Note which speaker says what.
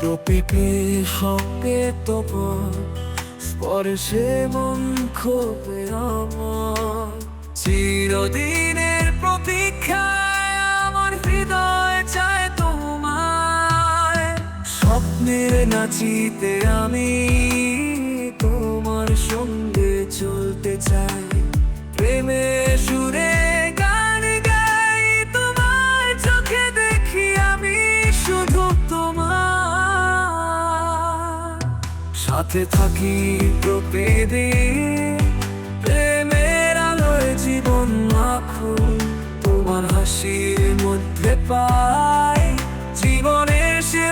Speaker 1: প্রকৃতি সঙ্গে তোমার স্পর্শে মন ক্ষোভে আমার চিরদিনের প্রতীক্ষায় আমার হৃদয় চায় তোমায় স্বপ্নের নাচিতে আমি তোমার সঙ্গে চলতে চাই প্রেমে সুরে গান গাই তোমার চোখে দেখি আমি শুধু তোমার সাথে থাকি প্রতিদিন প্রেমের আলোয় জীবন মাখো তোমার হাসির মধ্যে পাই জীবনের সে